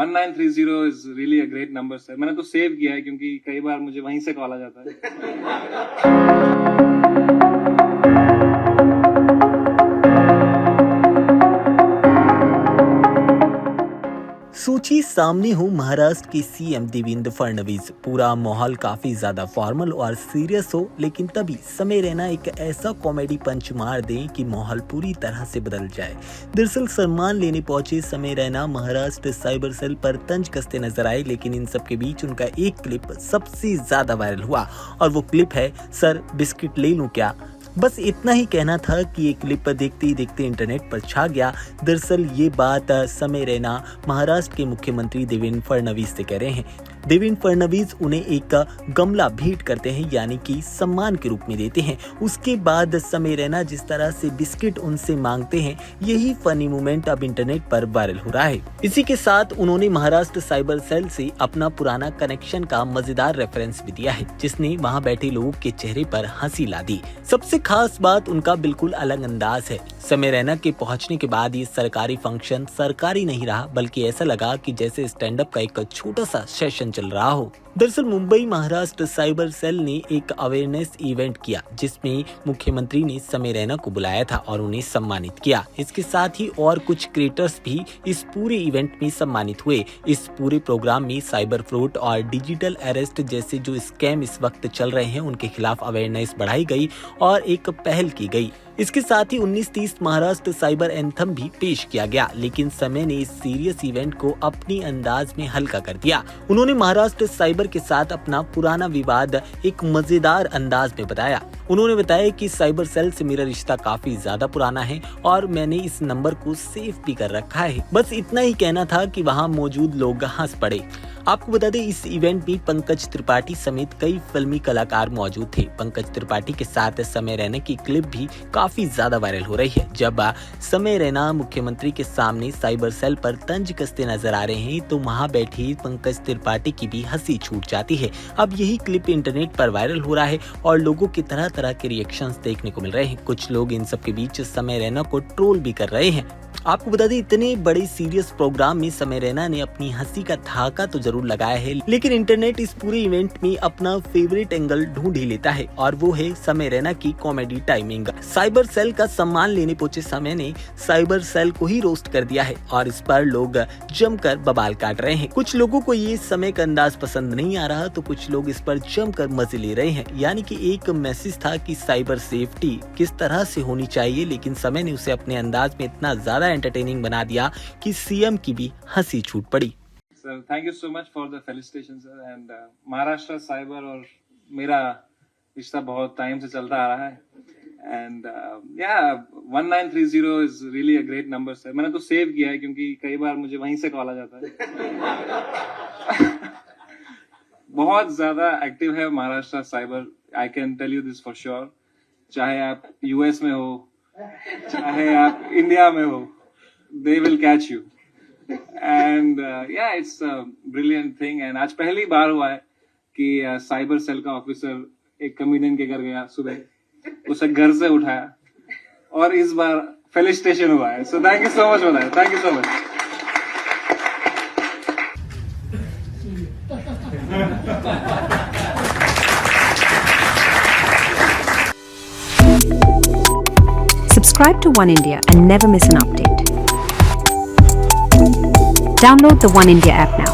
1930 is really a great number sir. मैंने तो save किया है क्योंकि कई बार मुझे वहीं से कॉल आ जाता है. सोचिए सामने हो महाराष्ट्र के सीएम देवेंद्र फडणवीस, पूरा माहौल काफी ज्यादा फॉर्मल और सीरियस हो, लेकिन तभी समय रैना एक ऐसा कॉमेडी पंच मार दें कि माहौल पूरी तरह से बदल जाए। दरअसल सम्मान लेने पहुंचे समय रैना महाराष्ट्र साइबर सेल पर तंज कसते नजर आए, लेकिन इन सब के बीच उनका एक क्लिप सबसे ज्यादा वायरल हुआ और वो क्लिप है सर बिस्किट ले लूं क्या। बस इतना ही कहना था कि ये क्लिप देखते ही देखते इंटरनेट पर छा गया। दरअसल ये बात समय रैना महाराष्ट्र के मुख्यमंत्री देवेंद्र फडणवीस से कह रहे हैं। देवेंद्र फडणवीस उन्हें एक गमला भेंट करते हैं, यानी कि सम्मान के रूप में देते हैं। उसके बाद समय रैना जिस तरह से बिस्किट उनसे मांगते हैं, यही फनी मोमेंट अब इंटरनेट पर वायरल हो रहा है। इसी के साथ उन्होंने महाराष्ट्र साइबर सेल से अपना पुराना कनेक्शन का मजेदार रेफरेंस भी दिया है, जिसने वहां बैठे लोगों के चेहरे पर हंसी ला दी। सबसे खास बात उनका बिल्कुल अलग अंदाज है। समय रैना के पहुंचने के बाद ये सरकारी फंक्शन सरकारी नहीं रहा, बल्कि ऐसा लगा कि जैसे स्टैंड अप का एक छोटा सा सेशन चल रहा हो। दरअसल मुंबई महाराष्ट्र साइबर सेल ने एक अवेयरनेस इवेंट किया, जिसमें मुख्यमंत्री ने समय रैना को बुलाया था और उन्हें सम्मानित किया। इसके साथ ही और कुछ क्रिएटर्स भी इस पूरे इवेंट में सम्मानित हुए। इस पूरे प्रोग्राम में साइबर फ्रॉड और डिजिटल अरेस्ट जैसे जो स्कैम इस वक्त चल रहे हैं, उनके खिलाफ अवेयरनेस बढ़ाई गई और एक पहल की गई। इसके साथ ही 1930 महाराष्ट्र साइबर एंथम भी पेश किया गया, लेकिन समय ने इस सीरियस इवेंट को अपनी अंदाज में हल्का कर दिया। उन्होंने महाराष्ट्र साइबर के साथ अपना पुराना विवाद एक मजेदार अंदाज में बताया। उन्होंने बताया कि साइबर सेल से मेरा रिश्ता काफी ज्यादा पुराना है और मैंने इस नंबर को सेव भी कर रखा है। बस इतना ही कहना था कि वहाँ मौजूद लोग हंस पड़े। आपको बता दें, इस इवेंट में पंकज त्रिपाठी समेत कई फिल्मी कलाकार मौजूद थे। पंकज त्रिपाठी के साथ समय रैना की क्लिप भी काफी ज्यादा वायरल हो रही है। जब समय रैना मुख्यमंत्री के सामने साइबर सेल पर तंज कसते नजर आ रहे हैं, तो वहां बैठी पंकज त्रिपाठी की भी हंसी छूट जाती है। अब यही क्लिप इंटरनेट पर वायरल हो रहा है और लोगों के तरह तरह के रिएक्शंस देखने को मिल रहे हैं। कुछ लोग इन सब के बीच समय रैना को ट्रोल भी कर रहे हैं। आपको बता दें, इतने बड़े सीरियस प्रोग्राम में समय रैना ने अपनी हंसी का धागा तो जरूर लगाया है, लेकिन इंटरनेट इस पूरे इवेंट में अपना फेवरेट एंगल ढूंढ ही लेता है और वो है समय रैना की कॉमेडी टाइमिंग। साइबर सेल का सम्मान लेने पहुंचे समय ने साइबर सेल को ही रोस्ट कर दिया है और इस पर लोग जमकर बवाल काट रहे हैं। कुछ लोगों को ये समय का अंदाज पसंद नहीं आ रहा, तो कुछ लोग इस पर जमकर मजे ले रहे हैं। यानी कि एक मैसेज था कि साइबर सेफ्टी किस तरह से होनी चाहिए, लेकिन समय ने उसे अपने अंदाज में इतना ज्यादा एंटरटेनिंग बना दिया कि सीएम की भी हंसी छूट पड़ी। Sir, thank you so much for the felicitations sir. And Maharashtra cyber और मेरा रिश्ता बहुत टाइम से चलता आ रहा है। And yeah, 1930 is really a great number sir. मैंने तो सेव किया है क्योंकि कई बार मुझे वहीं से कॉल आ जाता है। बहुत ज्यादा एक्टिव है Maharashtra cyber, I can tell you this for sure. चाहे आप यूएस में हो, चाहे आप इंडिया में हो, they will catch you. And yeah, it's a brilliant thing. And आज पहली बार हुआ है कि साइबर सेल का ऑफिसर एक कमेडियन के घर गया सुबह, उसे घर से उठाया और इस बार फेलिसिटेशन हुआ है। So thank you so much for that. Thank you so much. Subscribe to One India and never miss an update. Download the One India app now.